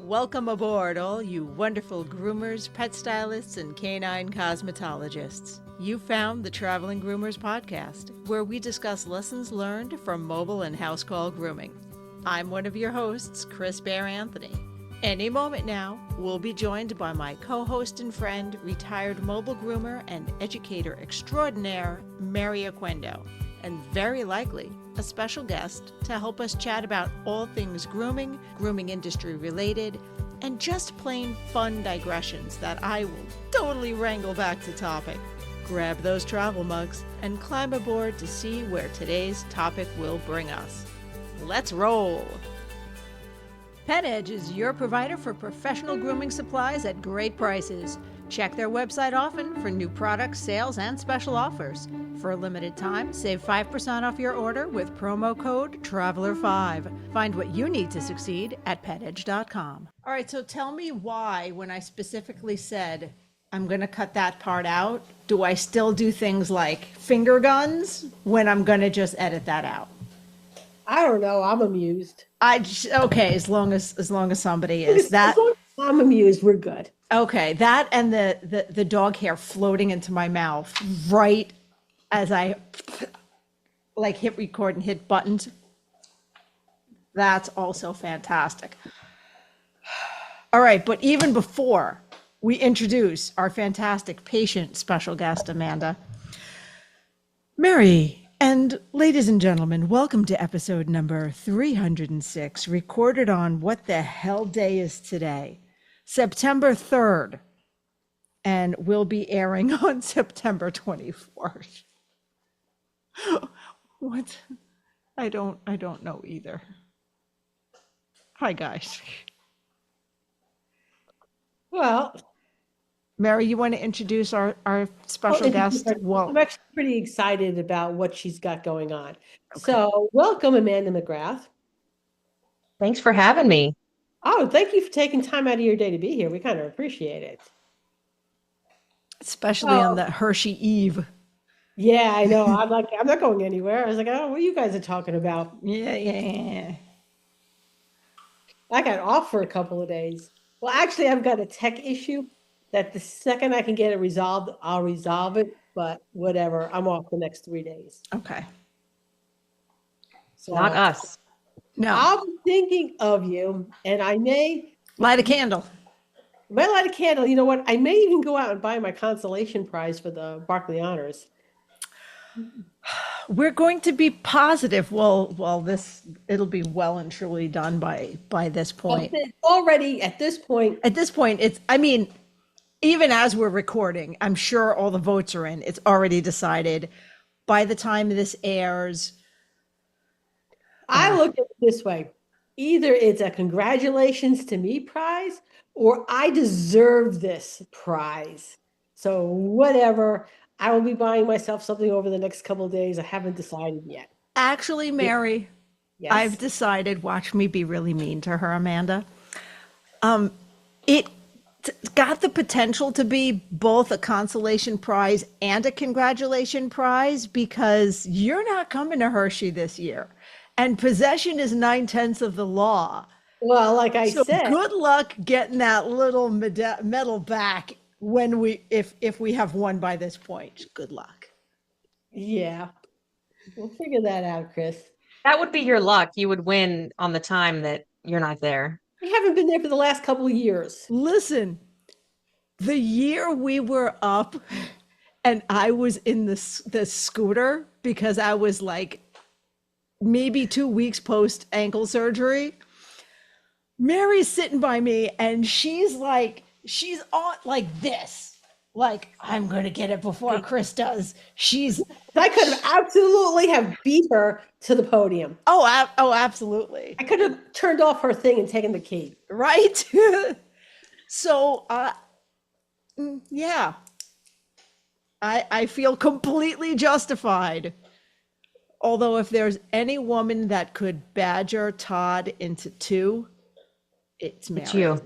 Welcome aboard, all you wonderful groomers, pet stylists, and canine cosmetologists. You found the Traveling Groomers Podcast, where we discuss lessons learned from mobile and house call grooming. I'm one of your hosts, Chris Bear Anthony. Any moment now, we'll be joined by my co-host and friend, retired mobile groomer and educator extraordinaire, Mary Oquendo, and very likely a special guest to help us chat about all things grooming, grooming industry related, and just plain fun digressions that I will totally wrangle back to topic. Grab those travel mugs and climb aboard to see where today's topic will bring us. Let's roll! Pet Edge is your provider for professional grooming supplies at great prices. Check their website often for new products, sales, and special offers. For a limited time, save 5% off your order with promo code TRAVELER5. Find what you need to succeed at petedge.com. All right, so tell me why, when I specifically said I'm going to cut that part out, do I still do things like finger guns when I'm going to just edit that out? I don't know. I'm amused. Okay, as long as somebody is. That I'm amused. We're good. Okay, that and the dog hair floating into my mouth right as I like hit record and hit buttons. That's also fantastic. All right, but even before we introduce our fantastic patient special guest, Amanda, Mary, and ladies and gentlemen, welcome to episode number 306, recorded on what the hell day is today? September 3rd, and will be airing on September 24th. What? I don't know either. Hi, guys. Well, Mary, you want to introduce our special guest? Well, I'm actually pretty excited about what she's got going on. Okay. So welcome, Amanda McGrath. Thanks for having me. Oh, thank you for taking time out of your day to be here. We kind of appreciate it. Especially on the Hershey Eve. Yeah, I know. I'm not going anywhere. I was like, oh, what are you guys are talking about? Yeah. I got off for a couple of days. Well, actually, I've got a tech issue that the second I can get it resolved, I'll resolve it. But whatever, I'm off the next 3 days. Okay. So, not us. No. I'm thinking of you, and I may light a candle. Light a candle. You know what? I may even go out and buy my consolation prize for the Barkley Honors. We're going to be positive. Well, it'll be well and truly done by this point. Already at this point. At this point, even as we're recording, I'm sure all the votes are in. It's already decided. By the time this airs, I look at it this way. Either it's a congratulations to me prize or I deserve this prize. So whatever, I will be buying myself something over the next couple of days. I haven't decided yet. Actually, Mary, yes. I've decided, watch me be really mean to her, Amanda. It got the potential to be both a consolation prize and a congratulation prize because you're not coming to Hershey this year. And possession is 9/10 of the law. Well, like I said, good luck getting that little medal back if we have won by this point. Good luck. Yeah, we'll figure that out, Chris. That would be your luck. You would win on the time that you're not there. I haven't been there for the last couple of years. Listen, the year we were up, and I was in the scooter because I was like, maybe 2 weeks post ankle surgery. Mary's sitting by me and she's on like this, like I'm going to get it before Chris does. I could have absolutely have beat her to the podium. Oh, absolutely. I could have turned off her thing and taken the key. Right. So, yeah, I feel completely justified. Although if there's any woman that could badger Todd into 2, it's Mary. It's you.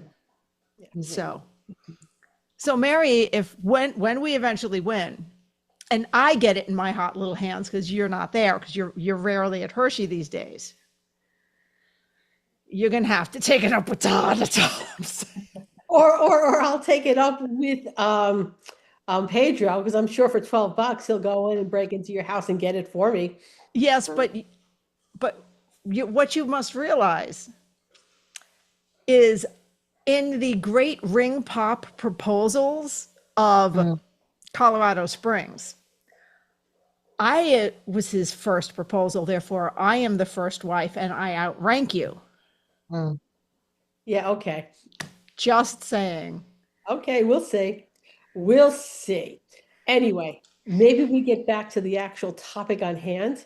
So Mary, when we eventually win, and I get it in my hot little hands because you're not there because you're rarely at Hershey these days. you're going to have to take it up with Todd at times. Or I'll take it up with Pedro, because I'm sure for $12 he'll go in and break into your house and get it for me. Yes, but what you must realize is in the great ring pop proposals of Colorado Springs, I was his first proposal. Therefore, I am the first wife and I outrank you. Yeah, okay. Just saying. Okay, we'll see. We'll see. Anyway, maybe we get back to the actual topic on hand.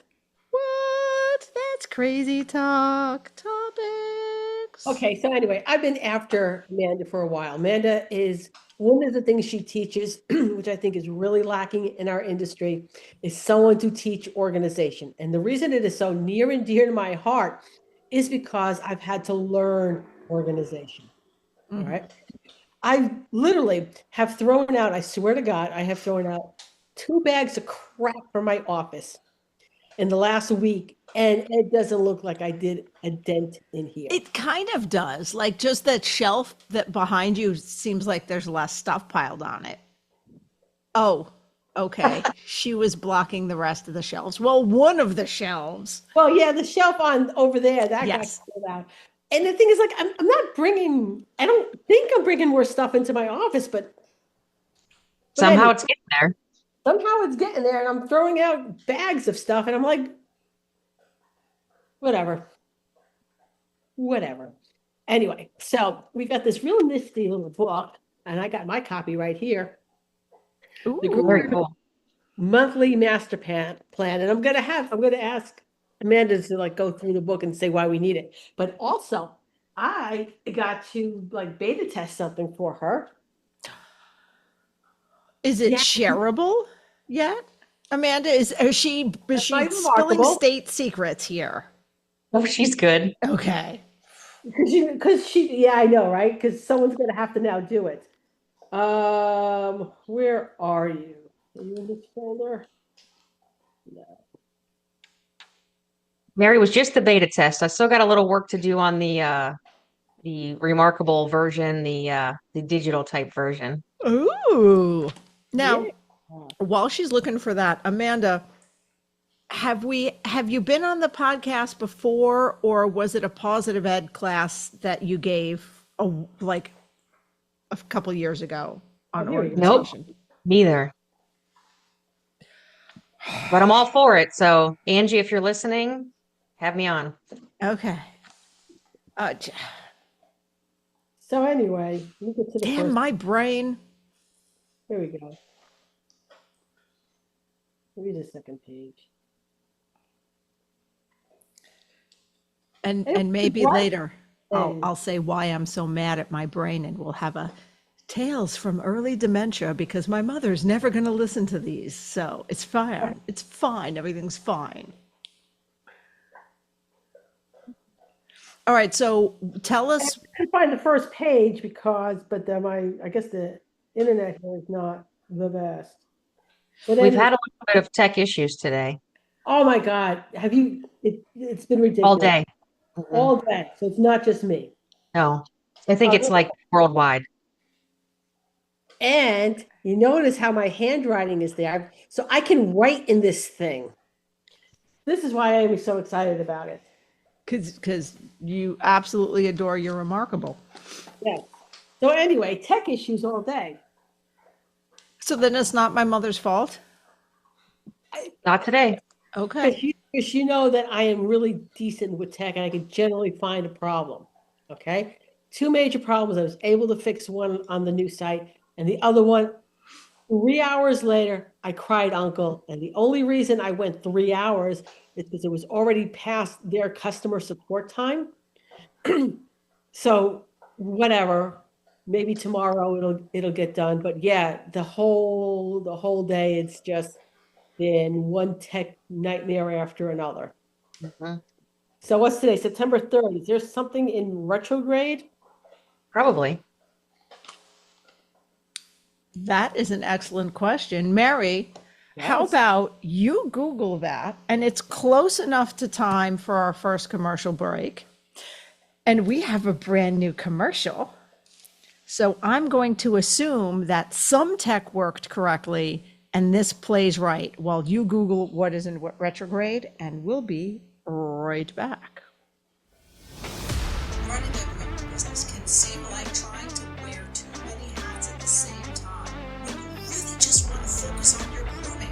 What? That's crazy talk. Topics. Okay, so anyway, I've been after Amanda for a while. Amanda is one of the things she teaches, which I think is really lacking in our industry, is someone to teach organization. And the reason it is so near and dear to my heart is because I've had to learn organization. All right. I literally have thrown out, I swear to God, I have thrown out 2 bags of crap from my office in the last week, and it doesn't look like I did a dent in here. It kind of does. Like just that shelf that behind you seems like there's less stuff piled on it. Oh, okay. She was blocking the rest of the shelves. Well, one of the shelves. Well, yeah, the shelf on over there, that Yes. got pulled out. And the thing is, like, I'm not bringing, I don't think I'm bringing more stuff into my office, but Somehow anyway, it's getting there. somehow it's getting there, and I'm throwing out bags of stuff, and I'm like, whatever. Anyway, so we got this real nifty little book, and I got my copy right here. Ooh, The Very Groomer cool. monthly master plan, and I'm gonna ask Amanda to like go through the book and say why we need it. But also, I got to like beta test something for her. is it Yeah. shareable yet? Amanda, is she That's spilling remarkable. state secrets here? Oh, she's good. Okay. Because she, yeah, I know, right? Because someone's gonna have to now do it. Where are you? Are you in this folder? Mary was just the beta test. I still got a little work to do on the remarkable version, the digital type version. Ooh. Now, Yeah. while she's looking for that, Amanda, have you been on the podcast before, or was it a positive ed class that you gave like a couple years ago on here we go. organization? Neither. But I'm all for it. So Angie, if you're listening, have me on. Okay. So anyway, let me get to the Damn, first. my brain. Here we go. Maybe the second page. And Hey, maybe what? later Hey. I'll say why I'm so mad at my brain, and we'll have a tales from early dementia, because my mother's never going to listen to these. So it's fine. It's fine. Everything's fine. All right. So tell us. I couldn't find the first page but I guess the internet here is not the best. But We've anyway, had a little bit of tech issues today. oh my God, it's been ridiculous. All day. Mhm. All day. So it's not just me. No, I think it's like worldwide. And you notice how my handwriting is there. So I can write in this thing. This is why I'm so excited about it. Because you absolutely adore your Remarkable. Yeah. So anyway, tech issues all day. So then it's not my mother's fault? Not today. Okay. Because you know that I am really decent with tech and I can generally find a problem. Okay. 2 major problems. I was able to fix one on the new site, and the other one, 3 hours later, I cried uncle. And the only reason I went 3 hours is because it was already past their customer support time. So whatever, maybe tomorrow it'll get done. But yeah, the whole day, it's just been one tech nightmare after another. Mhm. So what's today? September 3rd. Is there something in retrograde? Probably. That is an excellent question. Mary, how Yes. about you Google that? And it's close enough to time for our first commercial break. And we have a brand new commercial. So I'm going to assume that some tech worked correctly and this plays right while you Google what is in retrograde, and we'll be right back. Running a grooming business can seem like trying to wear too many hats at the same time when you really just want to focus on your grooming.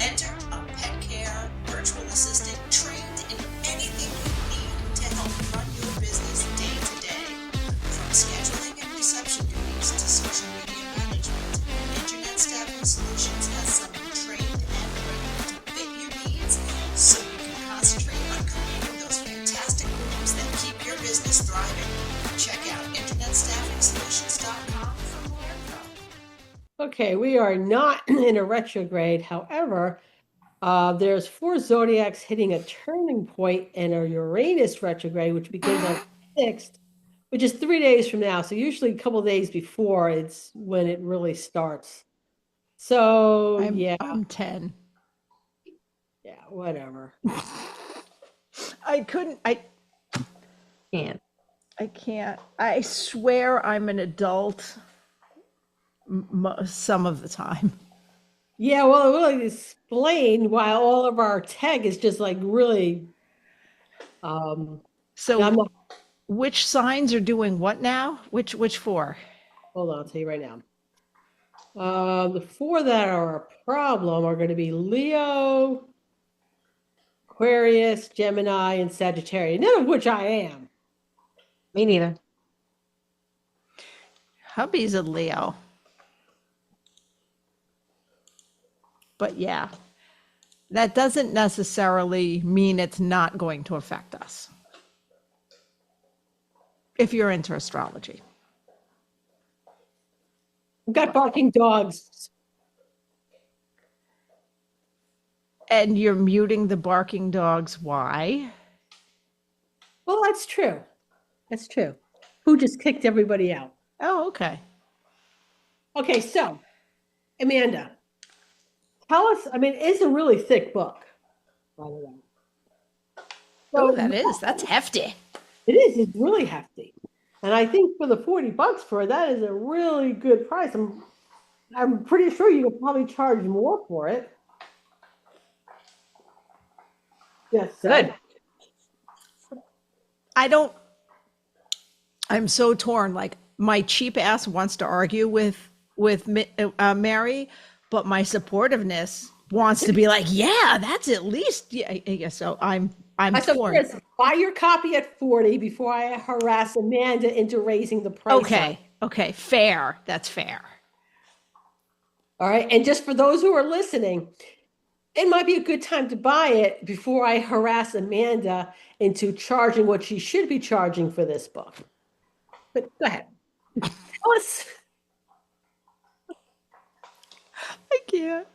Enter a pet care virtual assistant trained in anything you need to help run your business day to day. From scheduling and reception duties to social media management, Internet Staffing Solutions has someone trained and ready to fit your needs so you can concentrate on creating those fantastic grooms that keep your business thriving. Check out internetstaffingsolutions.com for more info. Okay, we are not in a retrograde. However, there's 4 zodiacs hitting a turning point in a Uranus retrograde, which begins on 6th, which is 3 days from now. So usually a couple of days before it's when it really starts. So I'm 10. Yeah, whatever. I And can't. I swear I'm an adult some of the time. Yeah, well, it really explained why all of our tech is just like really. So I'm not, which signs are doing what now? Which 4? hold on, I'll tell you right now. The 4 that are a problem are going to be Leo, Aquarius, Gemini, and Sagittarius, none of which I am. me neither. Hubby's a Leo. But yeah, that doesn't necessarily mean it's not going to affect us if you're into astrology. We've got barking dogs. And you're muting the barking dogs. Why? Well, that's true. That's true. Who just kicked everybody out? Oh, okay. Okay, so Amanda, tell us. I mean, it's a really thick book, by the way. Oh, that's hefty. It is. It's really hefty, and I think for the $40 for it, that is a really good price. I'm pretty sure you could probably charge more for it. Yes, Good. I'm so torn. Like, my cheap ass wants to argue with Mary, but my supportiveness wants to be like, yeah, that's at least, yeah. So I'm torn. Chris, buy your copy at 40 before I harass Amanda into raising the price. Okay, fair. That's fair. All right, and just for those who are listening, it might be a good time to buy it before I harass Amanda into charging what she should be charging for this book. But go ahead. Tell us. I can't.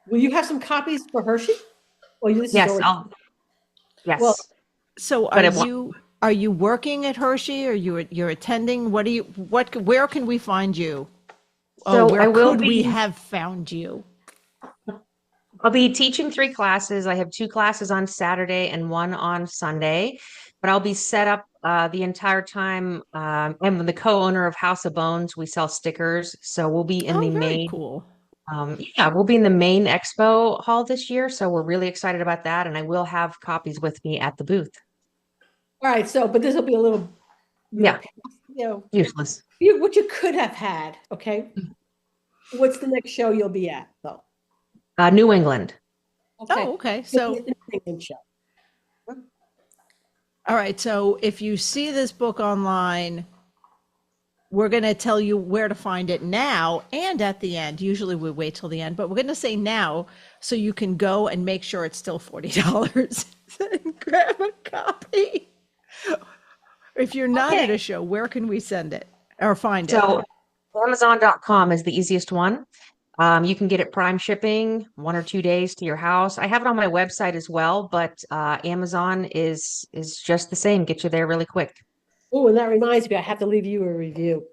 Will you have some copies for Hershey? Well, Yes, yes. Well, So are you working at Hershey, or you're attending? Where can we find you? So where I will could we be- have found you? I'll be teaching 3 classes. I have 2 classes on Saturday and 1 on Sunday, but I'll be set up the entire time. I'm the co-owner of House of Bones. We sell stickers, so we'll be in the very main. cool. We'll be in the main expo hall this year, so we're really excited about that. And I will have copies with me at the booth. all right. So, but this will be a little, Yeah, useless. what you could have had. Okay. What's the next show you'll be at, though? New England. Oh, okay. So, You'll be at the New England show. all right. So if you see this book online, we're going to tell you where to find it now and at the end. Usually we wait till the end, but we're going to say now so you can go and make sure it's still $40 and grab a copy. If you're not at a show, where can we send it or find it? So Amazon.com is the easiest one. You can get it prime shipping 1 or 2 days to your house. I have it on my website as well, but Amazon is just the same. Get you there really quick. Oh, and that reminds me, I have to leave you a review.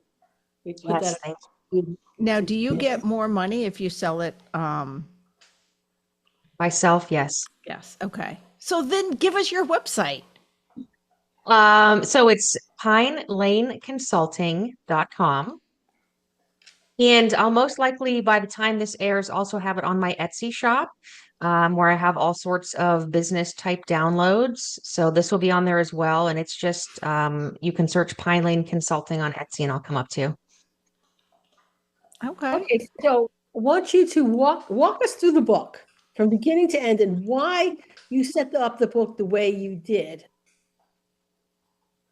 We put Yes, that thank Now, do you get more money if you sell it? Myself, yes. Yes. Okay. So then give us your website. So it's pinelaneconsulting.com. And I'll most likely, by the time this airs, also have it on my Etsy shop, where I have all sorts of business type downloads. So this will be on there as well. And it's just, you can search Pine Lane Consulting on Etsy and I'll come up to you. Okay. Okay, so I want you to walk us through the book from beginning to end and why you set up the book the way you did.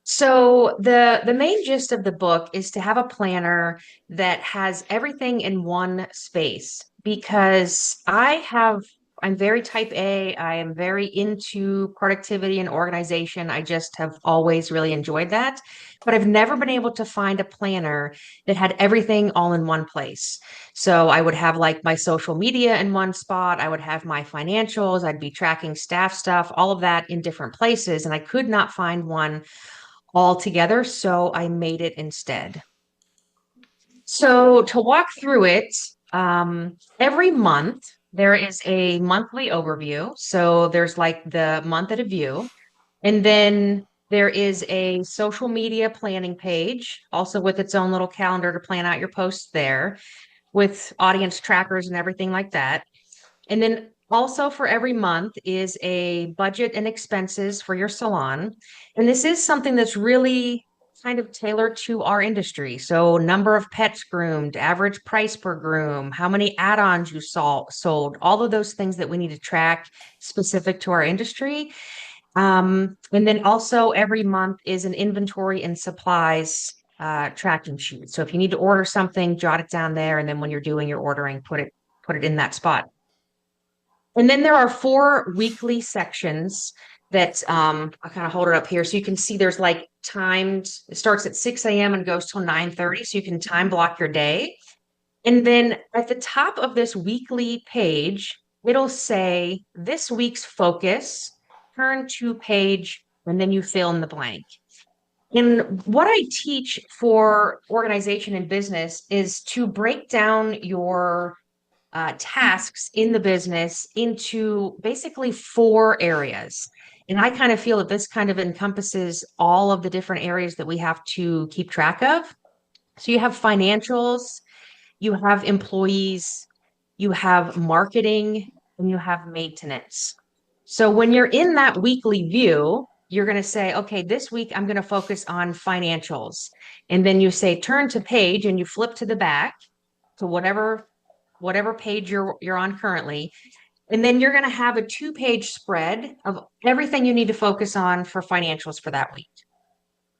So the main gist of the book is to have a planner that has everything in one space because I'm very type A. I am very into productivity and organization. I just have always really enjoyed that. But I've never been able to find a planner that had everything all in one place. So I would have like my social media in one spot. I would have my financials. I'd be tracking staff stuff, all of that in different places. And I could not find one all together, so I made it instead. So to walk through it, every month there is a monthly overview. So there's like the month at a view, and then there is a social media planning page, also with its own little calendar to plan out your posts there, with audience trackers and everything like that. And then also for every month is a budget and expenses for your salon. And this is something that's really kind of tailored to our industry. So number of pets groomed, average price per groom, how many add-ons you sold, all of those things that we need to track specific to our industry. And then also every month is an inventory and supplies tracking sheet. So if you need to order something, jot it down there. And then when you're doing your ordering, put it in that spot. And then there are 4 weekly sections that I'll kind of hold it up here. So you can see there's like timed, it starts at 6 a.m. and goes till 9:30. So you can time block your day. And then at the top of this weekly page, it'll say this week's focus, turn to page, and then you fill in the blank. And what I teach for organization and business is to break down your tasks in the business into basically 4 areas. And I kind of feel that this kind of encompasses all of the different areas that we have to keep track of. So you have financials, you have employees, you have marketing, and you have maintenance. So when you're in that weekly view, you're going to say, okay, this week I'm going to focus on financials. And then you say, turn to page, and you flip to the back to whatever page you're on currently. And then you're going to have a 2-page spread of everything you need to focus on for financials for that week.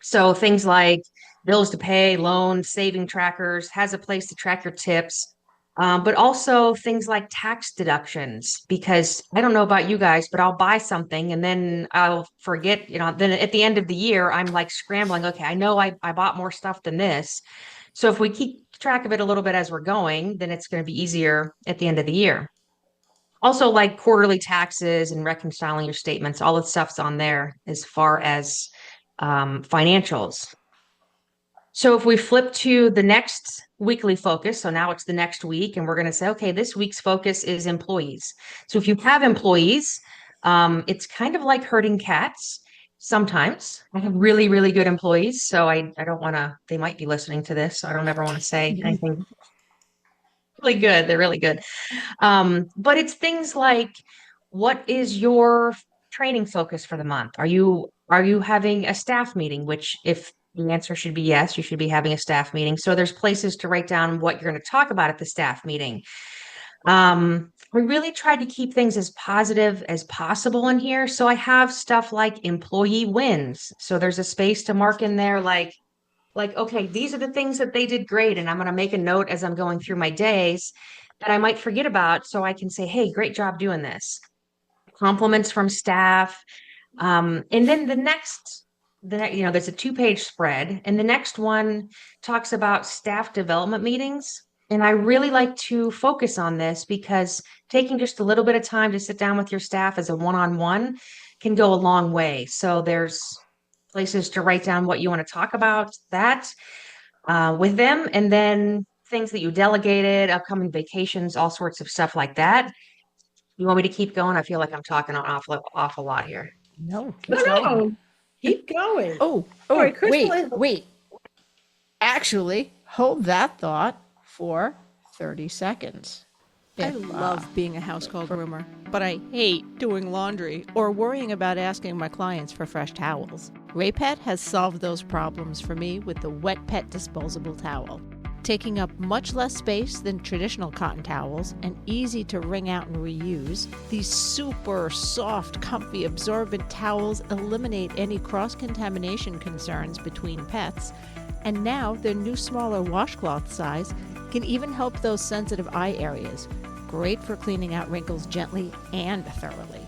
So things like bills to pay, loans, saving trackers, has a place to track your tips, but also things like tax deductions, because I don't know about you guys, but I'll buy something and then I'll forget, then at the end of the year, I'm like scrambling. Okay, I know I bought more stuff than this. So if we keep track of it a little bit as we're going, then it's going to be easier at the end of the year. Also, like quarterly taxes and reconciling your statements, all the stuff's on there as far as financials. So if we flip to the next weekly focus, so now it's the next week, and we're going to say, okay, this week's focus is employees. So if you have employees, it's kind of like herding cats. Sometimes I have really, really good employees. So I don't want to, they might be listening to this. So I don't ever want to say anything really good. They're really good. But it's things like, what is your training focus for the month? Are you having a staff meeting? Which, if the answer should be yes, you should be having a staff meeting. So there's places to write down what you're going to talk about at the staff meeting. We really tried to keep things as positive as possible in here. So I have stuff like employee wins. So there's a space to mark in there like, okay, these are the things that they did great. And I'm going to make a note as I'm going through my days that I might forget about. So I can say, hey, great job doing this. Compliments from staff. And then there's a 2-page spread. And the next one talks about staff development meetings. And I really like to focus on this because taking just a little bit of time to sit down with your staff as a one-on-one can go a long way. So there's places to write down what you want to talk about that with them, and then things that you delegated, upcoming vacations, all sorts of stuff like that. You want me to keep going? I feel like I'm talking an awful lot here. No, keep No, going. no, keep going. Oh, All right, Crystal. wait. Actually, hold that thought for 30 seconds. I love being a house call groomer, but I hate doing laundry or worrying about asking my clients for fresh towels. Raypet has solved those problems for me with the Wet Pet disposable towel. Taking up much less space than traditional cotton towels and easy to wring out and reuse, these super soft, comfy, absorbent towels eliminate any cross-contamination concerns between pets, and now their new smaller washcloth size can even help those sensitive eye areas. Great for cleaning out wrinkles gently and thoroughly.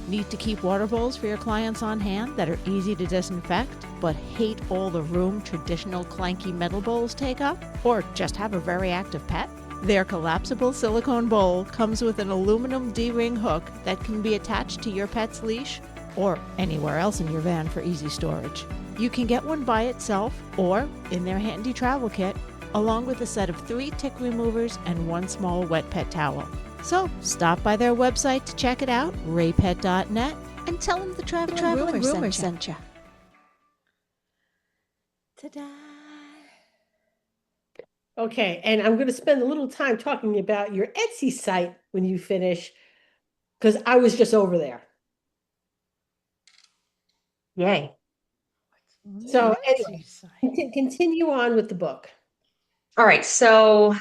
Need to keep water bowls for your clients on hand that are easy to disinfect, but hate all the room traditional clanky metal bowls take up? Or just have a very active pet? Their collapsible silicone bowl comes with an aluminum D-ring hook that can be attached to your pet's leash or anywhere else in your van for easy storage. You can get one by itself or in their handy travel kit, along with a set of 3 tick removers and 1 small wet pet towel. So stop by their website to check it out, raypet.net, and tell them the Traveling Groomers sent you. Ta-da! Okay, and I'm going to spend a little time talking about your Etsy site when you finish, because I was just over there. Yay. So anyway, continue on with the book. All right. So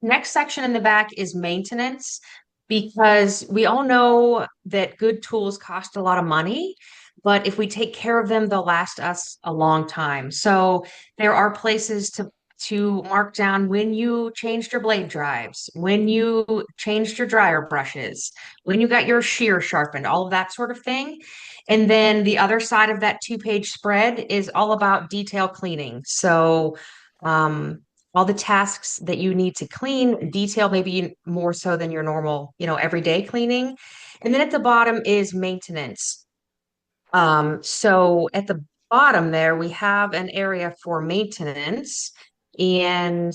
next section in the back is maintenance, because we all know that good tools cost a lot of money, but if we take care of them, they'll last us a long time. So there are places to mark down when you changed your blade drives, when you changed your dryer brushes, when you got your shear sharpened, all of that sort of thing. And then the other side of that 2-page spread is all about detail cleaning. So all the tasks that you need to clean, detail maybe more so than your normal, everyday cleaning. And then at the bottom is maintenance. So at the bottom there, we have an area for maintenance, and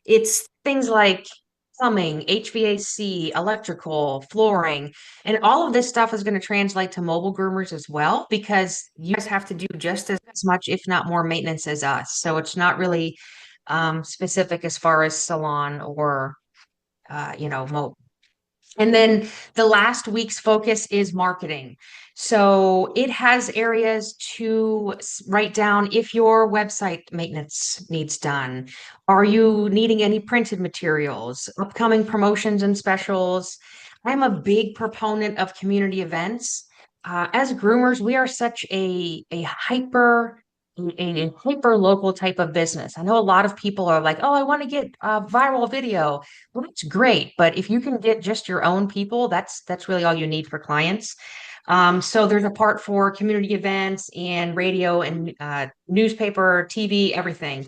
it's things like plumbing, HVAC, electrical, flooring, and all of this stuff is going to translate to mobile groomers as well, because you guys have to do just as much, if not more, maintenance as us. So it's not really specific as far as salon or, mobile. And then the last week's focus is marketing. So it has areas to write down if your website maintenance needs done. Are you needing any printed materials, upcoming promotions and specials? I'm a big proponent of community events. As groomers, we are such a hyper local type of business. I know a lot of people are like, oh, I want to get a viral video. Well, that's great, but if you can get just your own people, that's really all you need for clients. So there's a part for community events and radio and newspaper, TV, everything.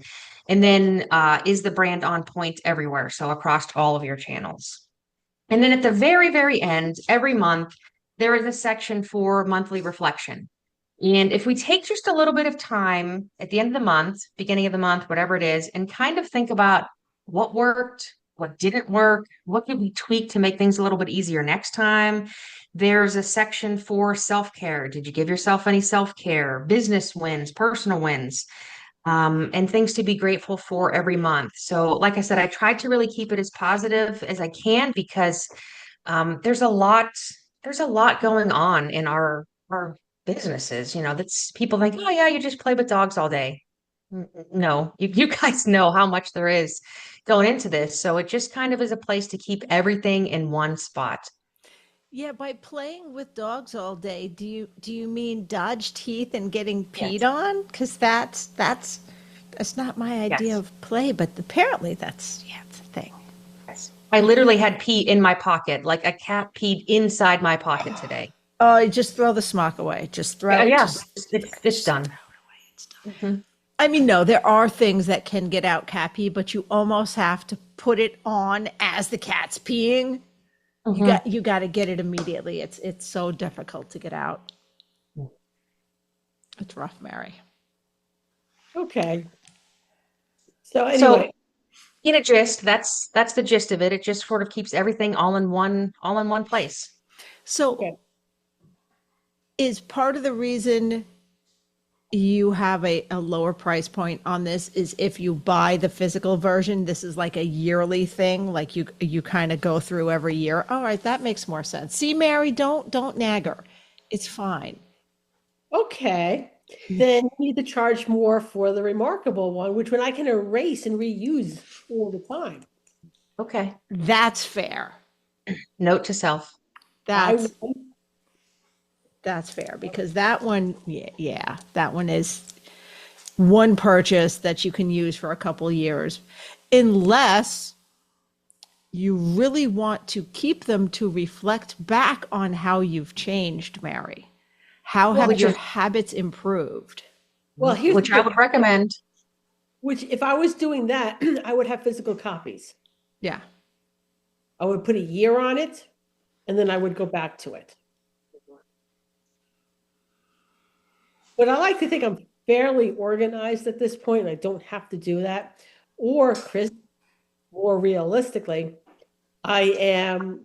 And then is the brand on point everywhere? So across all of your channels. And then at the very, very end, every month, there is a section for monthly reflection. And if we take just a little bit of time at the end of the month, beginning of the month, whatever it is, and kind of think about what worked, what didn't work, what could we tweak to make things a little bit easier next time. There's a section for self-care. Did you give yourself any self-care, business wins, personal wins, and things to be grateful for every month. So like I said, I tried to really keep it as positive as I can, because there's a lot going on in our businesses, that's people think, oh yeah, you just play with dogs all day. No, you guys know how much there is going into this. So it just kind of is a place to keep everything in one spot. Yeah, by playing with dogs all day, do you mean dodge teeth and getting peed on? Because that's not my idea of play, but apparently it's a thing. Yes. I literally had pee in my pocket, like a cat peed inside my pocket today. Oh, just throw the smock away. Just throw it. Yeah, it's done. Throw it away. It's done. Mm-hmm. I mean, no, there are things that can get out cat pee, but you almost have to put it on as the cat's peeing. Mm-hmm. You got to get it immediately. It's so difficult to get out. It's rough, Mary. Okay. So anyway, In a gist, that's the gist of it. It just sort of keeps everything all in one place. So Okay. is part of the reason you have a lower price point on this is if you buy the physical version, this is like a yearly thing, like you kind of go through every year. All right, that makes more sense. See, Mary, don't nag her. It's fine. Okay. Then you need to charge more for the remarkable one, which one I can erase and reuse all the time. Okay. That's fair. Note to self. That's fair because that one, yeah, that one is one purchase that you can use for a couple years, unless you really want to keep them to reflect back on how you've changed, Mary. How have your habits improved? Well, here's which I would recommend. Which, if I was doing that, I would have physical copies. Yeah. I would put a year on it, and then I would go back to it. But I like to think I'm fairly organized at this point, and I don't have to do that. Or, Chris, more realistically, don't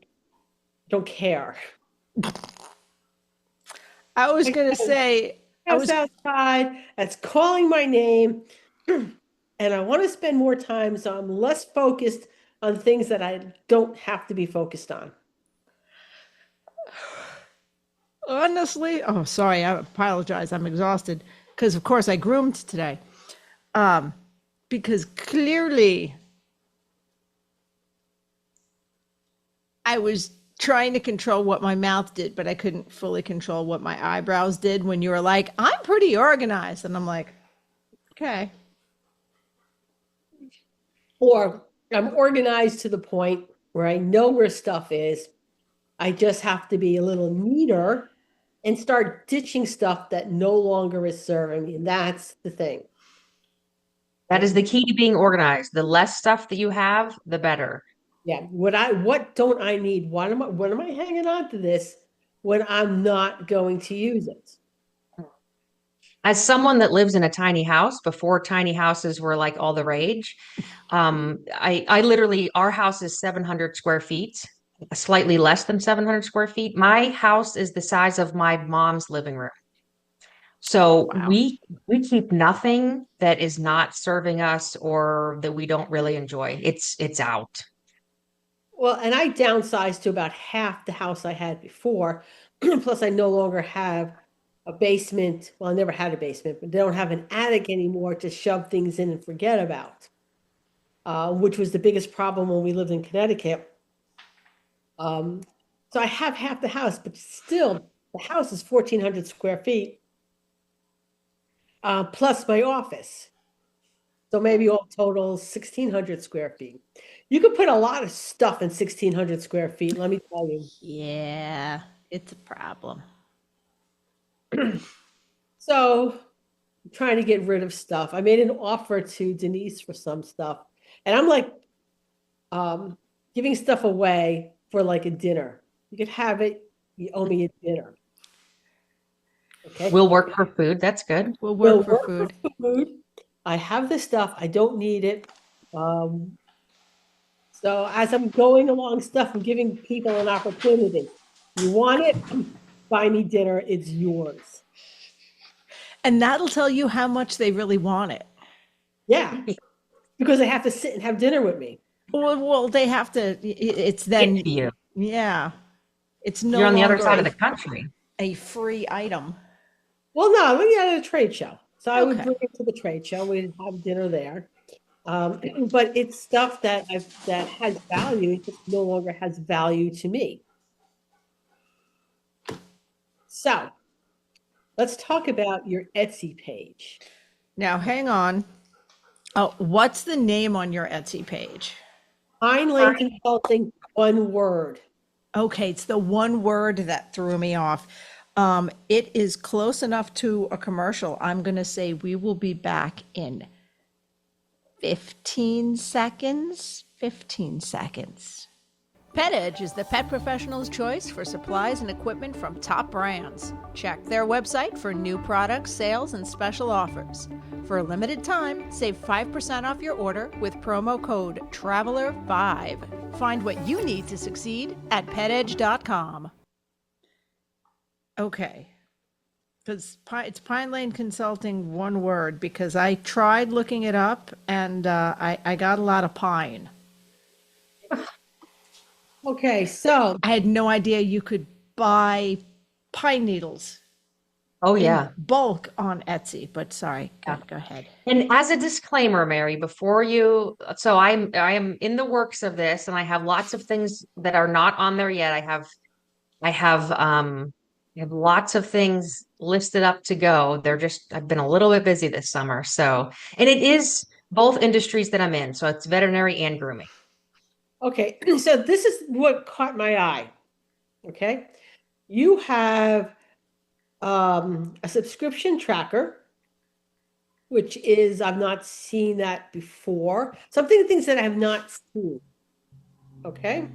care. I was going to say, outside, that's calling my name, and I want to spend more time, so I'm less focused on things that I don't have to be focused on. Honestly, oh, sorry, I apologize. I'm exhausted because, of course, I groomed today. Because clearly I was trying to control what my mouth did, but I couldn't fully control what my eyebrows did when you were like, I'm pretty organized. And I'm like, okay. Or I'm organized to the point where I know where stuff is. I just have to be a little neater and start ditching stuff that no longer is serving me. And that's the thing. That is the key to being organized. The less stuff that you have, the better. Yeah. What don't I need? What am I hanging on to this when I'm not going to use it? As someone that lives in a tiny house, before tiny houses were like all the rage, I literally, our house is 700 square feet, slightly less than 700 square feet. My house is the size of my mom's living room. So Wow. we keep nothing that is not serving us or that we don't really enjoy. It's out. Well, and I downsized to about half the house I had before. Plus, I no longer have a basement. Well, I never had a basement, but they don't have an attic anymore to shove things in and forget about, which was the biggest problem when we lived in Connecticut. So I have half the house, but still, the house is 1,400 square feet, plus my office. So maybe all total 1,600 square feet. You could put a lot of stuff in 1,600 square feet, let me tell you. Yeah, it's a problem. So I'm trying to get rid of stuff. I made an offer to Denise for some stuff, and I'm like giving stuff away for like a dinner. You could have it, you owe me a dinner. Okay. We'll work for food. That's good. We'll work for food. I have this stuff. I don't need it. So as I'm going along stuff, I'm giving people an opportunity. You want it? Buy me dinner. It's yours. And that'll tell you how much they really want it. Yeah, because they have to sit and have dinner with me. Well, they have to. It's then. You. Yeah, it's no. You're on the other side of the country. A free item. Well, no, I'm looking at a trade show. So I would Okay. bring it to the trade show. We'd have dinner there. But it's stuff that has value. It just no longer has value to me. So let's talk about your Etsy page. Now, hang on. Oh, what's the name on your Etsy page? Pine Lane Consulting, one word. Okay, it's the one word that threw me off. It is close enough to a commercial. I'm going to say we will be back in 15 seconds. 15 seconds. Pet Edge is the pet professional's choice for supplies and equipment from top brands. Check their website for new products, sales, and special offers. For a limited time, save 5% off your order with promo code TRAVELER5. Find what you need to succeed at petedge.com. Okay. Because it's Pine Lane Consulting, one word, because I tried looking it up and I got a lot of pine. Okay, so I had no idea you could buy pine needles Oh, in yeah. bulk on Etsy, but sorry, go ahead. And as a disclaimer, Mary, before you, so I am in the works of this, and I have lots of things that are not on there yet. I have lots of things listed up to go. I've been a little bit busy this summer. So, and it is both industries that I'm in. So it's veterinary and grooming. okay, so this is what caught my eye. Okay, you have a subscription tracker, which is, I've not seen that before. Things that I have not seen. Okay.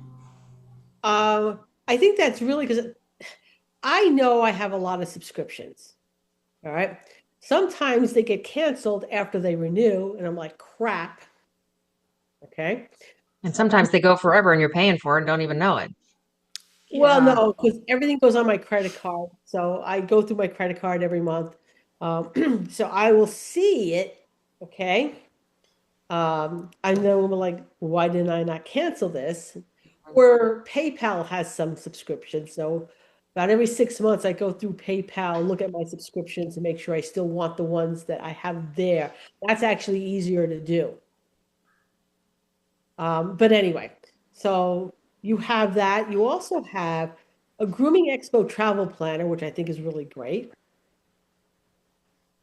I think that's really because I know I have a lot of subscriptions. All right. Sometimes they get canceled after they renew, and I'm like, crap. Okay. And sometimes they go forever and you're paying for it and don't even know it. Well, Yeah. no, because everything goes on my credit card. So I go through my credit card every month. So I will see it. Okay. I know I'm like, why didn't I not cancel this? Or PayPal has some subscriptions. So about every 6 months, I go through PayPal, look at my subscriptions and make sure I still want the ones that I have there. That's actually easier to do. But anyway, so you have that. You also have a Grooming Expo travel planner, which I think is really great.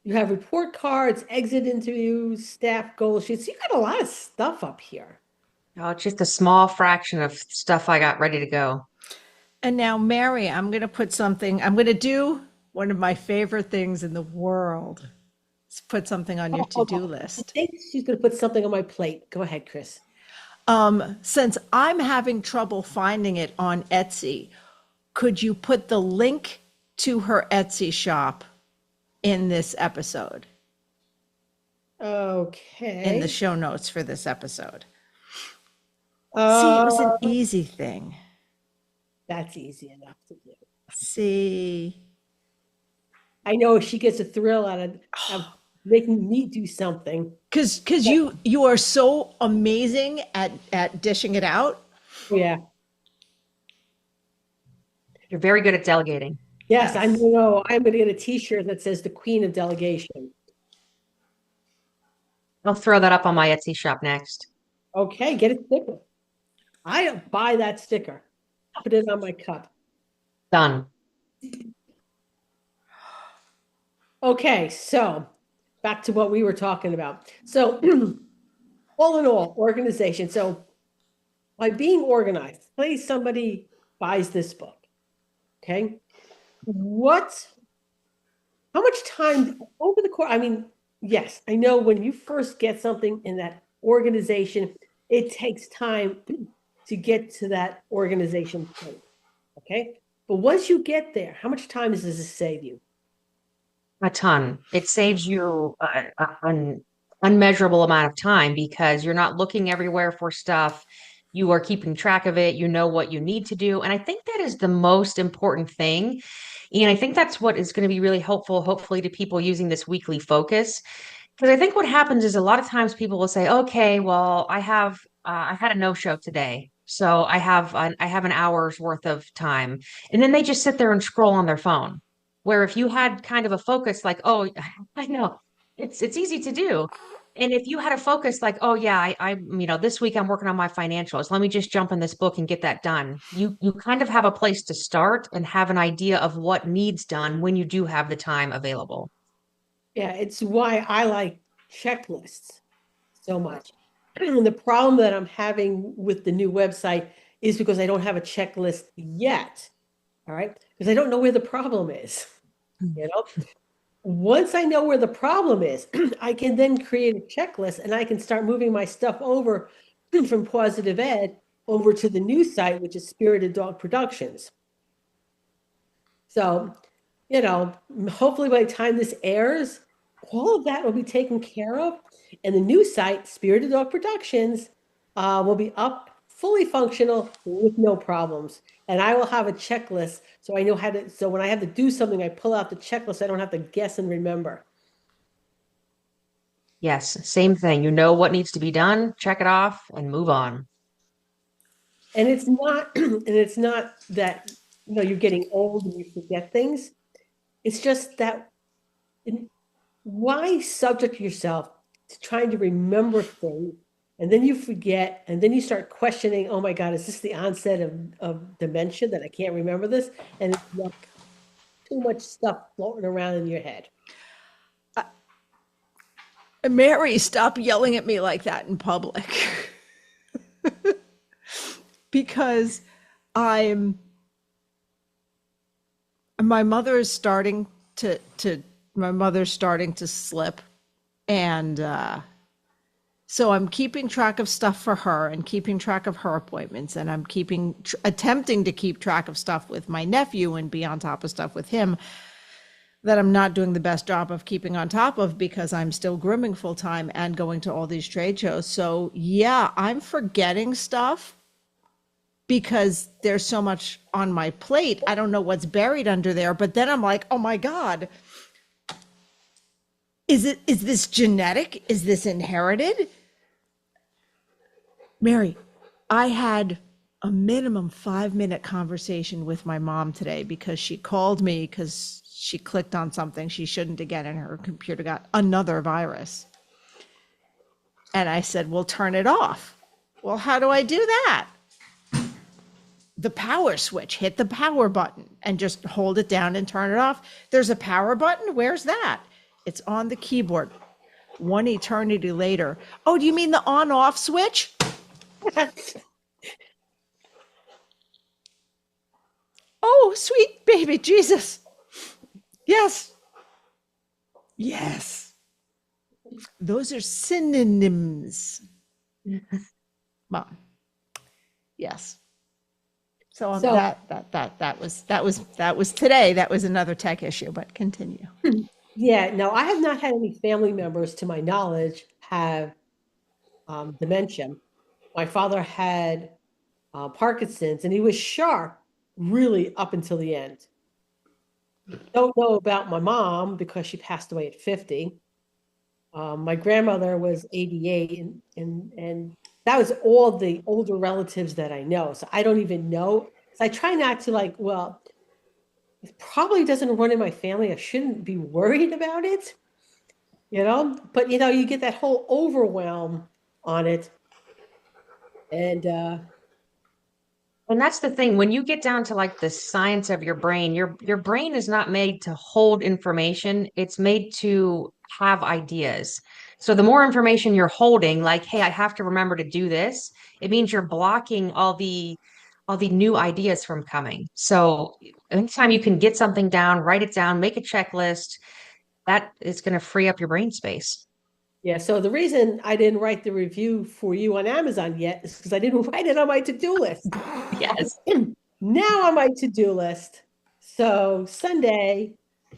You have report cards, exit interviews, staff goal sheets. You got a lot of stuff up here. Oh, it's just a small fraction of stuff I got ready to go. And now, Mary, I'm going to do one of my favorite things in the world. Is put something on your to-do list. I think she's going to put something on my plate. Go ahead, Chris. Since I'm having trouble finding it on Etsy, could you put the link to her Etsy shop in this episode, Okay. in the show notes for this episode? See, it was an easy thing. That's easy enough to do. See, I know she gets a thrill out of making me do something. because you are so amazing at dishing it out. Yeah. You're very good at delegating. Yes, Yes. I know. I'm going to get a T-shirt that says the Queen of Delegation. I'll throw that up on my Etsy shop next. Okay, get a sticker. I buy that sticker. Put it on my cup. Done. Okay, so back to what we were talking about. So all in all, organization. So by being organized, say somebody buys this book. Okay. How much time over the course? I mean, yes, I know when you first get something in that organization, it takes time to get to that organization point. Okay. But once you get there, how much time does this save you? A ton. It saves you an unmeasurable amount of time because you're not looking everywhere for stuff. You are keeping track of it. You know what you need to do. And I think that is the most important thing. And I think that's what is going to be really helpful, hopefully, to people using this weekly focus. Because I think what happens is a lot of times people will say, okay, well, I had a no-show today. So I have an hour's worth of time. And then they just sit there and scroll on their phone. Where if you had kind of a focus like, oh, I know it's easy to do. And if you had a focus like, oh yeah, I this week I'm working on my financials. Let me just jump in this book and get that done. You kind of have a place to start and have an idea of what needs done when you do have the time available. Yeah, it's why I like checklists so much. And the problem that I'm having with the new website is because I don't have a checklist yet. All right. Because I don't know where the problem is. You know, once I know where the problem is, I can then create a checklist and I can start moving my stuff over from positive ed over to the new site, which is Spirited Dog Productions. So, hopefully by the time this airs, all of that will be taken care of. And the new site, Spirited Dog Productions, will be up, fully functional, with no problems. And I will have a checklist, so I know how to, so when I have to do something, I pull out the checklist. I don't have to guess and remember. Yes, same thing. You know what needs to be done, check it off and move on. And it's not, that, you're getting old and you forget things. It's just that, why subject yourself to trying to remember things, and then you forget, and then you start questioning, oh my God, is this the onset of dementia that I can't remember this? And it's like too much stuff floating around in your head. Mary, stop yelling at me like that in public. Because my mother's starting to slip, and so I'm keeping track of stuff for her and keeping track of her appointments, and I'm attempting to keep track of stuff with my nephew and be on top of stuff with him that I'm not doing the best job of keeping on top of, because I'm still grooming full time and going to all these trade shows. So yeah, I'm forgetting stuff because there's so much on my plate. I don't know what's buried under there, but then I'm like, oh my God, is this genetic? Is this inherited? Mary, I had a minimum 5-minute conversation with my mom today because she called me because she clicked on something she shouldn't again, and her computer got another virus. And I said, well, turn it off. Well, how do I do that? The power switch, hit the power button and just hold it down and turn it off. There's a power button. Where's that? It's on the keyboard. One eternity later. Oh, do you mean the on-off switch? Oh, sweet baby Jesus. Yes. Yes. Those are synonyms. Mom. Yes. So that was today. That was another tech issue, but continue. Yeah, no, I have not had any family members, to my knowledge, have dementia. My father had Parkinson's, and he was sharp really up until the end. Don't know about my mom because she passed away at 50. My grandmother was 88, and that was all the older relatives that I know. So I don't even know. So I try not to it probably doesn't run in my family. I shouldn't be worried about it, but you get that whole overwhelm on it. And that's the thing. When you get down to the science of your brain, your brain is not made to hold information. It's made to have ideas. So the more information you're holding, hey, I have to remember to do this, it means you're blocking all the new ideas from coming. So anytime you can get something down, write it down, make a checklist, that is going to free up your brain space. Yeah, so the reason I didn't write the review for you on Amazon yet is because I didn't write it on my to-do list. Yes. Now on my to-do list. So Sunday,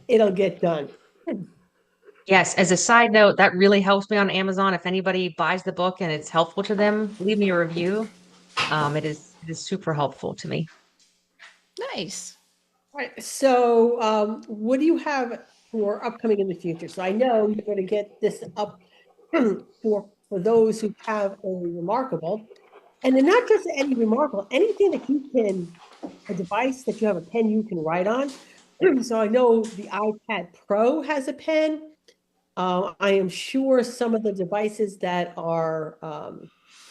it'll get done. Yes, as a side note, that really helps me on Amazon. If anybody buys the book and it's helpful to them, leave me a review. It is super helpful to me. Nice. All right. So what do you have for upcoming in the future? So I know you're going to get this up for those who have a remarkable, and then not just any remarkable, anything that you can, a device that you have a pen you can write on. So I know the iPad Pro has a pen. I am sure some of the devices that are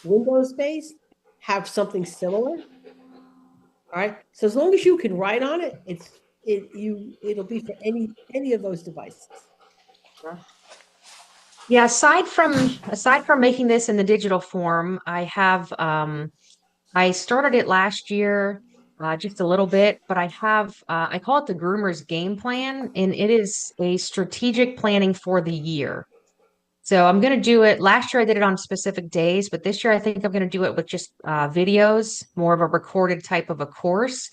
Windows-based have something similar. All right. So as long as you can write on it, it'll be for any of those devices. Yeah. Aside from making this in the digital form, I have I started it last year, just a little bit, but I have I call it the Groomer's Game Plan, and it is a strategic planning for the year. So I'm going to do it. Last year I did it on specific days, but this year I think I'm going to do it with just videos, more of a recorded type of a course.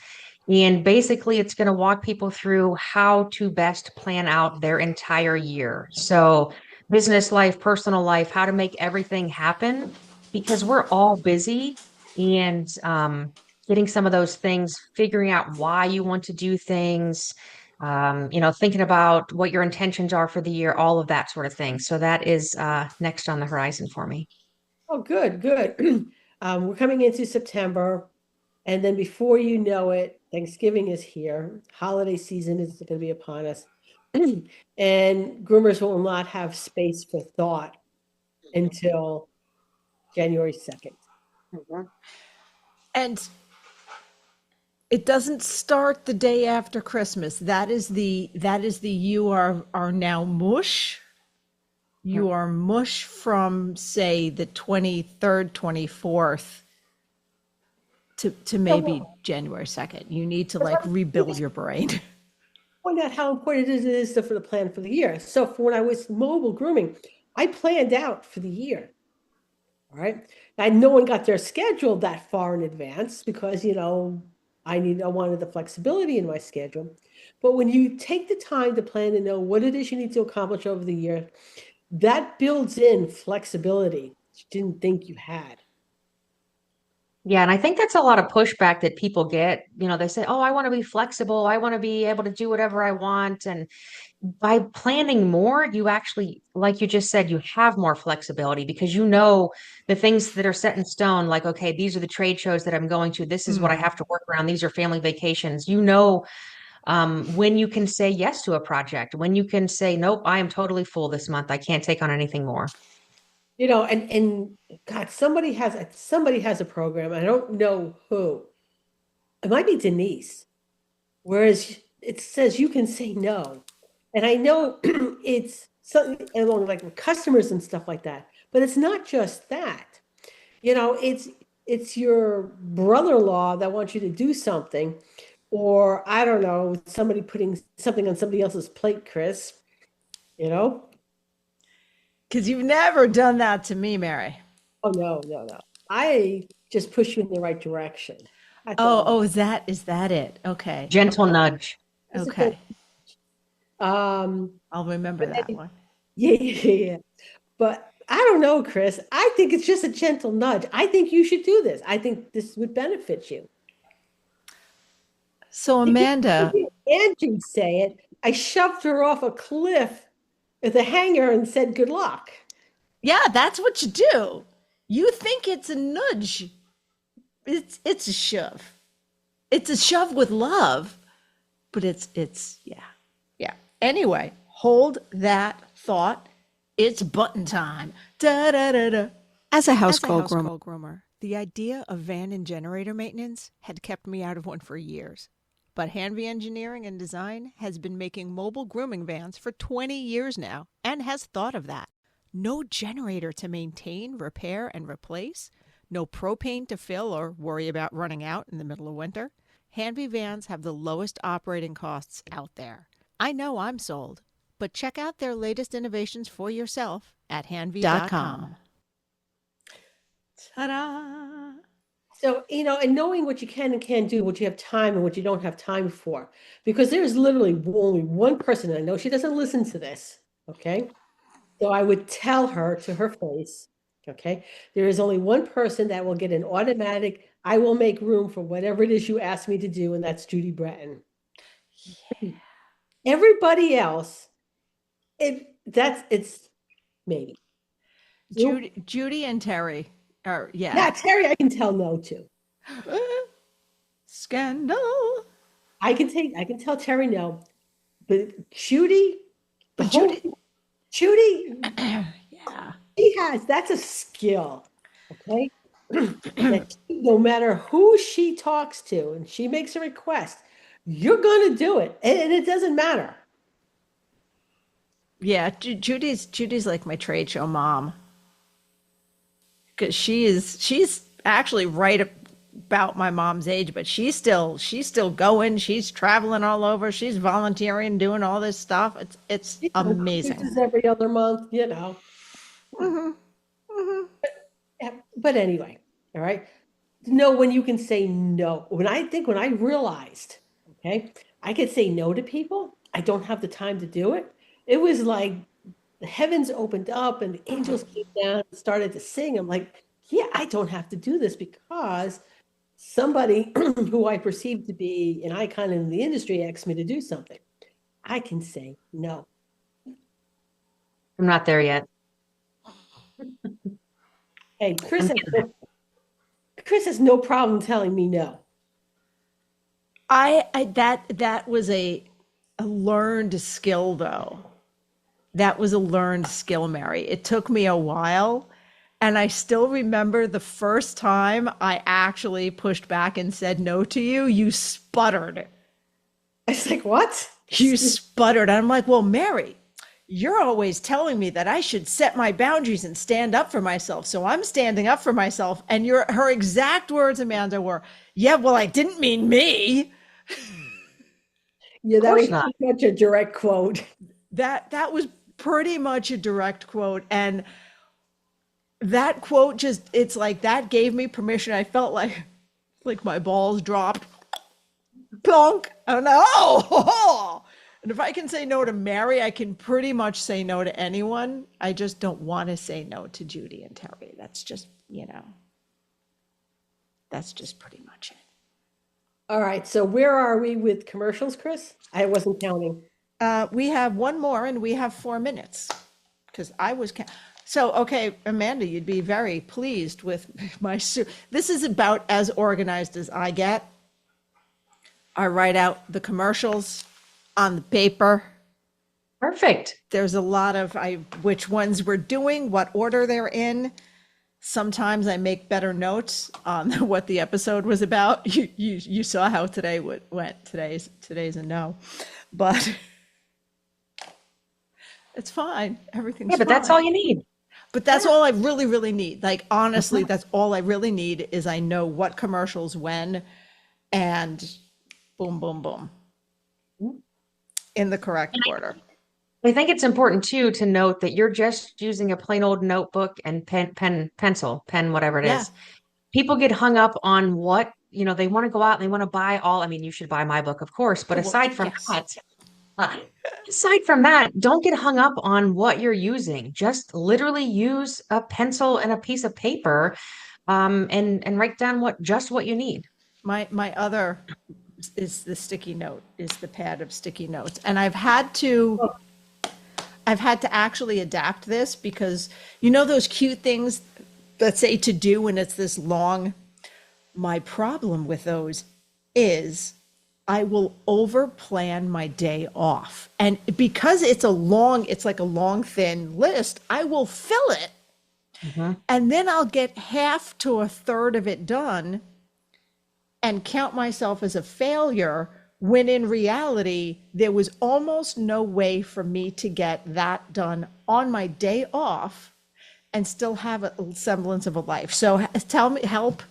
And basically, it's going to walk people through how to best plan out their entire year. So business life, personal life, how to make everything happen, because we're all busy, and getting some of those things, figuring out why you want to do things, thinking about what your intentions are for the year, all of that sort of thing. So that is next on the horizon for me. Oh, good, good. We're coming into September, and then before you know it, Thanksgiving is here. Holiday season is going to be upon us. And groomers will not have space for thought until January 2nd. And it doesn't start the day after Christmas. That is the you are now mush. You are mush from, say, the 23rd, 24th to maybe January 2nd. You need to like rebuild your brain. Point out how important it is for the plan for the year. So for when I was mobile grooming, I planned out for the year. All right. And no one got their schedule that far in advance because, I wanted the flexibility in my schedule. But when you take the time to plan and know what it is you need to accomplish over the year, that builds in flexibility you didn't think you had. Yeah, and I think that's a lot of pushback that people get. They say, "Oh, I want to be flexible. I want to be able to do whatever I want." And by planning more, you actually, like you just said, you have more flexibility because the things that are set in stone, like, okay, these are the trade shows that I'm going to. This is what I have to work around. These are family vacations. When you can say yes to a project, when you can say, nope, I am totally full this month. I can't take on anything more. And God, somebody has a program. I don't know who. It might be Denise. Whereas it says you can say no. And I know it's something along like with customers and stuff like that, but it's not just that. It's your brother-in-law that wants you to do something, or I don't know, somebody putting something on somebody else's plate, Chris. Because you've never done that to me, Mary. Oh, no. I just push you in the right direction. Is that it? Okay. Gentle nudge. Okay. I'll remember that one. Yeah. But I don't know, Chris. I think it's just a gentle nudge. I think you should do this. I think this would benefit you. So, Amanda. Angie say it. I shoved her off a cliff with a hanger and said, good luck. Yeah, that's what you do. You think it's a nudge. It's a shove. It's a shove with love, but it's yeah. Anyway, hold that thought. It's button time. Da da da da. As a household groomer, the idea of van and generator maintenance had kept me out of one for years. But Hanvey Engineering and Design has been making mobile grooming vans for 20 years now and has thought of that. No generator to maintain, repair, and replace. No propane to fill or worry about running out in the middle of winter. Hanvey vans have the lowest operating costs out there. I know I'm sold, but check out their latest innovations for yourself at hanvey.com. Ta-da! So, and knowing what you can and can't do, what you have time and what you don't have time for, because there's literally only one person, and I know she doesn't listen to this, okay? So I would tell her to her face, okay? There is only one person that will get an automatic, I will make room for whatever it is you ask me to do, and that's Judy Breton. Yeah. Everybody else, it's maybe. Judy and Terry. Yeah, Terry, I can tell no to. Scandal. I can tell Terry no, but Judy, Judy, yeah, that's a skill. Okay, no matter who she talks to, and she makes a request, you're going to do it, and it doesn't matter. Yeah, Judy's like my trade show mom. Because she's actually right about my mom's age, but she's still going. She's traveling all over. She's volunteering, doing all this stuff. It's amazing. Every other month, Mm-hmm. Mm-hmm. Yeah, but anyway, all right. Know when you can say no. When I realized, okay, I could say no to people, I don't have the time to do it. It was like the heavens opened up and the angels came down and started to sing. I'm like, yeah, I don't have to do this because somebody who I perceive to be an icon in the industry asked me to do something. I can say no. I'm not there yet. Hey, Chris I'm has Chris has no problem telling me no. That was a learned skill though. That was a learned skill, Mary. It took me a while. And I still remember the first time I actually pushed back and said no to you, you sputtered. I was like, what? You sputtered. I'm like, well, Mary, you're always telling me that I should set my boundaries and stand up for myself. So I'm standing up for myself. And her exact words, Amanda, were, yeah, well, I didn't mean me. Yeah, Of that course was not. such a direct quote. That was pretty much a direct quote. And that quote just, it's like that gave me permission. I felt like my balls dropped. Plonk. Oh no. And if I can say no to Mary, I can pretty much say no to anyone. I just don't want to say no to Judy and Terry. That's just, that's just pretty much it. All right, so where are we with commercials, Chris? I wasn't counting. We have one more and we have 4 minutes because I was so okay, Amanda, you'd be very pleased with my suit. This is about as organized as I get. I write out the commercials on the paper. Perfect. There's a lot of which ones we're doing, what order they're in. Sometimes I make better notes on what the episode was about. You saw how today went. Today's a no, but it's fine. Everything's Yeah, but that's all you need. But that's all I really, really need. Like, honestly, that's all I really need is I know what commercials when and boom, boom, boom in the correct order. I think it's important too to note that you're just using a plain old notebook and pencil, whatever it Yeah. is. People get hung up on what, they want to go out and they want to buy you should buy my book, of course. But aside from that, don't get hung up on what you're using. Just literally use a pencil and a piece of paper, and write down what you need. My other is the sticky note, is the pad of sticky notes. And I've had to actually adapt this because those cute things that say to do and it's this long. My problem with those is I will over plan my day off. And because it's like a long, thin list, I will fill it. Mm-hmm. And then I'll get half to a third of it done and count myself as a failure when in reality, there was almost no way for me to get that done on my day off and still have a semblance of a life. So tell me, help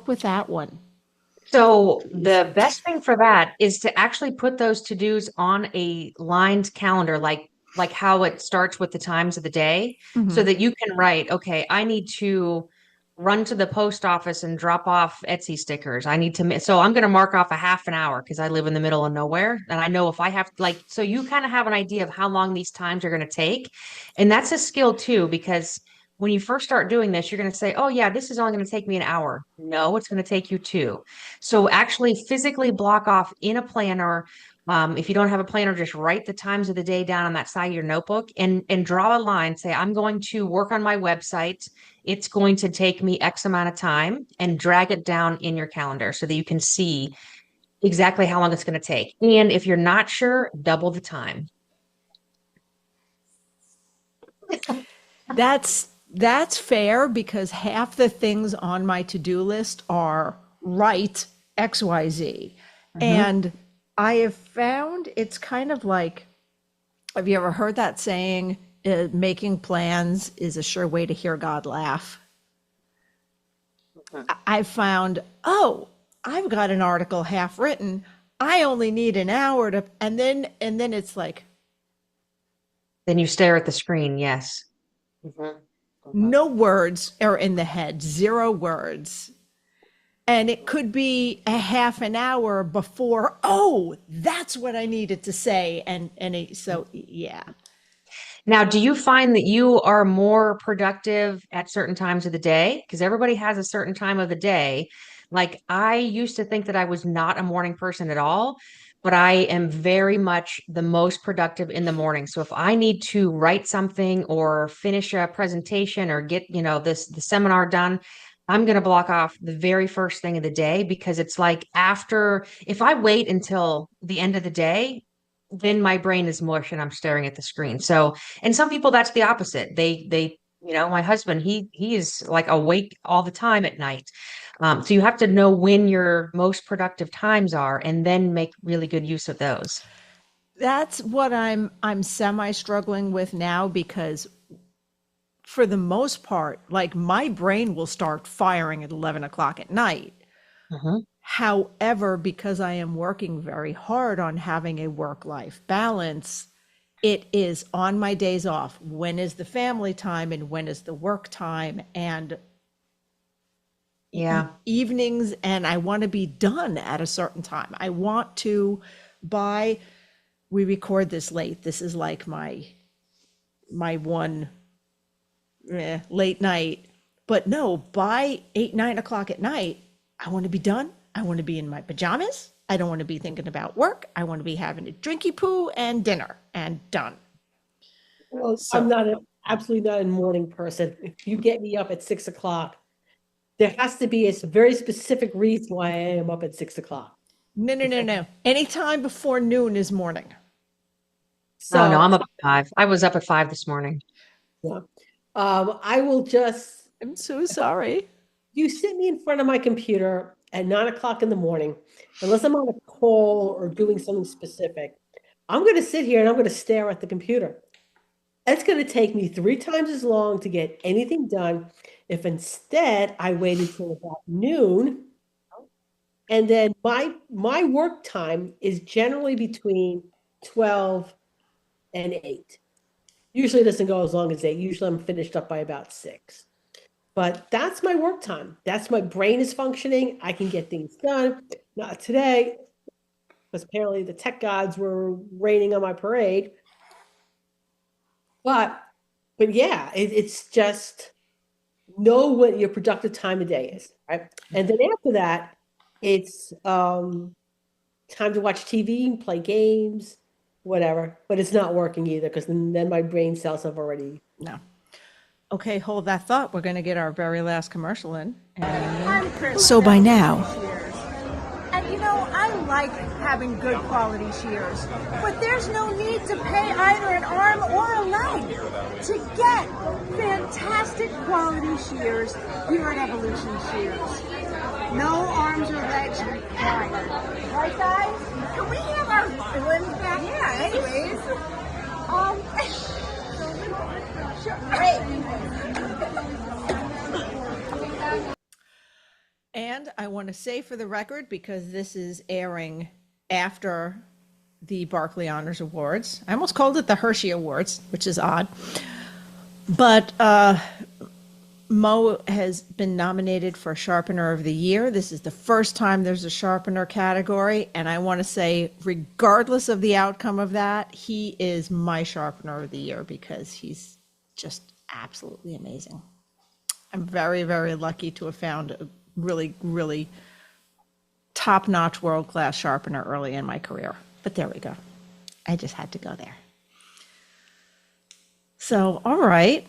with that one. So the best thing for that is to actually put those to-dos on a lined calendar, like how it starts with the times of the day, so that you can write, okay, I need to run to the post office and drop off Etsy stickers. So I'm going to mark off a half an hour because I live in the middle of nowhere. And I know if I have so you kind of have an idea of how long these times are going to take. And that's a skill too, because when you first start doing this, you're going to say, oh yeah, this is only going to take me an hour. No, it's going to take you 2. So actually physically block off in a planner. If you don't have a planner, just write the times of the day down on that side of your notebook and draw a line. Say, I'm going to work on my website. It's going to take me X amount of time, and drag it down in your calendar so that you can see exactly how long it's going to take. And if you're not sure, double the time. That's fair because half the things on my to-do list are right XYZ. And I have found it's kind of like, have you ever heard that saying, making plans is a sure way to hear God laugh? I found, I've got an article half written. I only need an hour and then it's like. Then you stare at the screen. Yes. No words are in the head, 0 words. And it could be a half an hour before, oh, that's what I needed to say. So, yeah. Now, do you find that you are more productive at certain times of the day? Because everybody has a certain time of the day. Like I used to think that I was not a morning person at all, but I am very much the most productive in the morning. So if I need to write something or finish a presentation or get, the seminar done, I'm going to block off the very first thing of the day because it's like if I wait until the end of the day, then my brain is mush and I'm staring at the screen. So, and some people that's the opposite. My husband, he is like awake all the time at night. So you have to know when your most productive times are and then make really good use of those. That's what I'm semi struggling with now because for the most part, like my brain will start firing at 11 o'clock at night. Mm-hmm. However, because I am working very hard on having a work-life balance, it is on my days off. When is the family time and when is the work time? And evenings, and I want to be done at a certain time. I want to we record this late. This is like my one late night. But no, by 8, 9 o'clock at night, I want to be done. I want to be in my pajamas. I don't want to be thinking about work. I want to be having a drinky poo and dinner and done. Well, I'm absolutely not a morning person. If you get me up at 6 o'clock, there has to be a very specific reason why I am up at 6 o'clock. No. Anytime before noon is morning. So no, I'm up at 5. I was up at 5 this morning. Yeah. I'm so sorry. You sit me in front of my computer at 9 o'clock in the morning, unless I'm on a call or doing something specific, I'm going to sit here and I'm going to stare at the computer. It's going to take me 3 times as long to get anything done if instead I wait until about noon. And then my work time is generally between 12 and 8. Usually it doesn't go as long as 8. Usually I'm finished up by about 6. But that's my work time. That's my brain is functioning. I can get things done. Not today, because apparently the tech gods were raining on my parade. But yeah, it's just know what your productive time of day is, right? And then after that, it's time to watch TV, play games, whatever. But it's not working either because then my brain cells have already no. Okay, hold that thought. We're going to get our very last commercial in. I'm Chris. So by now, and I like having good quality shears, but there's no need to pay either an arm or a leg to get fantastic quality shears here at Evolution Shears. No arms or legs required. Right, guys? Can we have our limbs back? Yeah, anyways. Sure. Great. And I want to say for the record, because this is airing after the Barkley Honors Awards, I almost called it the Hershey Awards, which is odd, but Mo has been nominated for Sharpener of the Year. This is the first time there's a Sharpener category, and I want to say, regardless of the outcome of that, he is my Sharpener of the Year because he's just absolutely amazing. I'm very, very lucky to have found a really, really top-notch world-class sharpener early in my career. But there we go. I just had to go there. So, all right.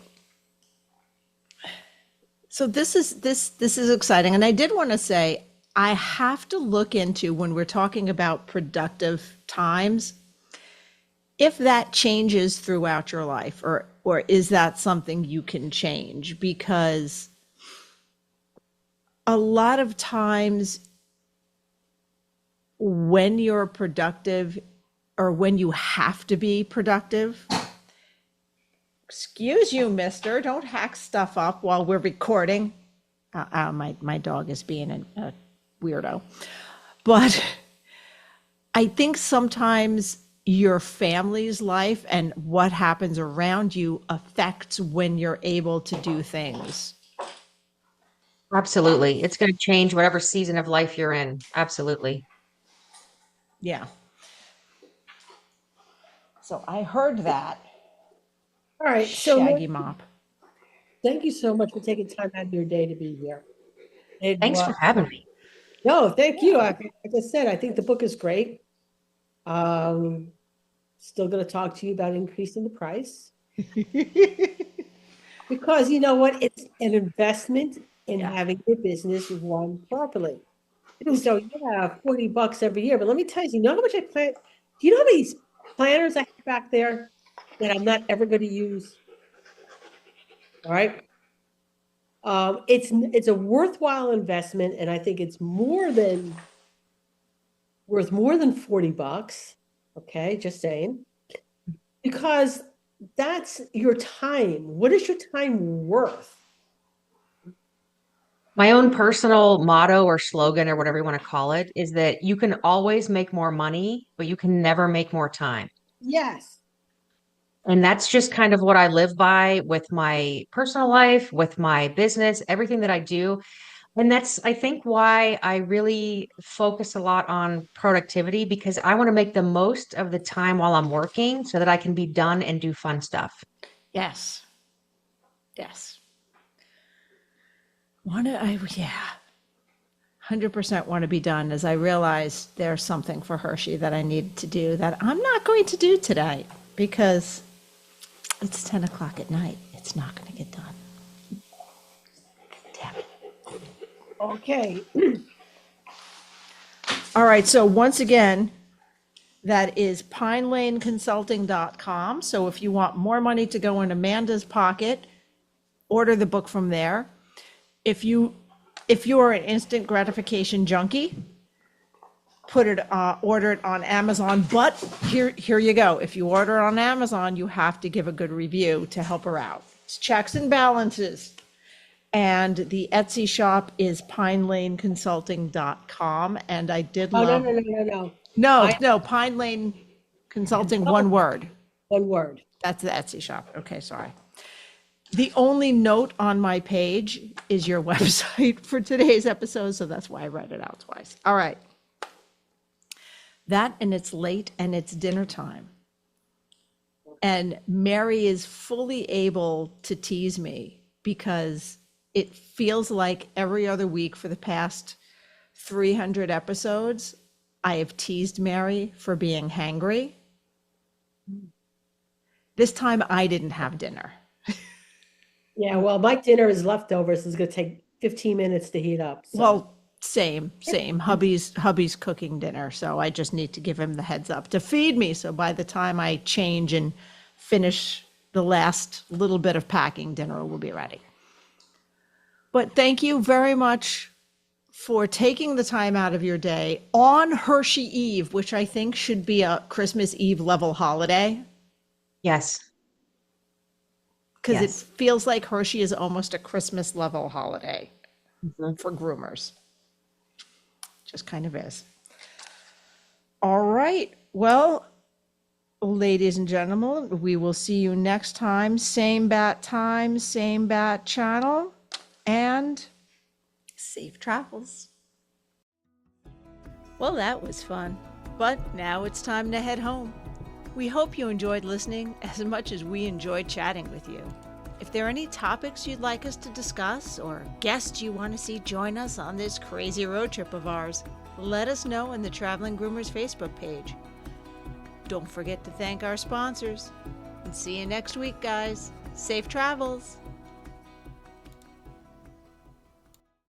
So this is exciting. And I did want to say, I have to look into when we're talking about productive times, if that changes throughout your life, or is that something you can change? Because a lot of times when you're productive or when you have to be productive, excuse you, mister, don't hack stuff up while we're recording. My dog is being a weirdo. But I think sometimes your family's life and what happens around you affects when you're able to do things. Absolutely. It's going to change whatever season of life you're in. Absolutely. Yeah. So I heard that. All right. So Shaggy mop. thank you so much for taking time out of your day to be here. Thanks for having me. No, thank you. Like I said, I think the book is great. Still going to talk to you about increasing the price. Because you know what? It's an investment in having your business run properly. So yeah, $40 every year. But let me tell you, you know how much I plan? Do you know how many planners I have back there that I'm not ever going to use? All right. It's a worthwhile investment, and I think it's worth more than $40. Okay, just saying. Because that's your time. What is your time worth? My own personal motto or slogan or whatever you want to call it is that you can always make more money, but you can never make more time. Yes. And that's just kind of what I live by with my personal life, with my business, everything that I do. And that's, I think, why I really focus a lot on productivity, because I want to make the most of the time while I'm working so that I can be done and do fun stuff. Yes. Yes. 100% want to be done, as I realize there's something for Hershey that I need to do that I'm not going to do today because it's 10 o'clock at night. It's not going to get done. Damn it. Okay. All right. So once again, that is pinelaneconsulting.com. So if you want more money to go in Amanda's pocket, order the book from there. If you are an instant gratification junkie, order it on Amazon. But here you go. If you order it on Amazon, you have to give a good review to help her out. It's checks and balances. And the Etsy shop is pinelaneconsulting.com. And I did love. No, Pine Lane Consulting, one word. One word. That's the Etsy shop. Okay, sorry. The only note on my page is your website for today's episode, so that's why I read it out twice. All right. That, and it's late and it's dinner time. And Mary is fully able to tease me because it feels like every other week for the past 300 episodes, I have teased Mary for being hangry. This time I didn't have dinner. Yeah, well, my dinner is leftovers. It's going to take 15 minutes to heat up. So. Well, same. Hubby's cooking dinner, so I just need to give him the heads up to feed me. So by the time I change and finish the last little bit of packing, dinner will be ready. But thank you very much for taking the time out of your day on Hershey Eve, which I think should be a Christmas Eve level holiday. Yes. Because it feels like Hershey is almost a Christmas level holiday for groomers. Just kind of is. All right. Well, ladies and gentlemen, we will see you next time. Same bat time, same bat channel, and safe travels. Well, that was fun. But now it's time to head home. We hope you enjoyed listening as much as we enjoyed chatting with you. If there are any topics you'd like us to discuss or guests you want to see join us on this crazy road trip of ours, let us know in the Traveling Groomers Facebook page. Don't forget to thank our sponsors. And see you next week, guys. Safe travels.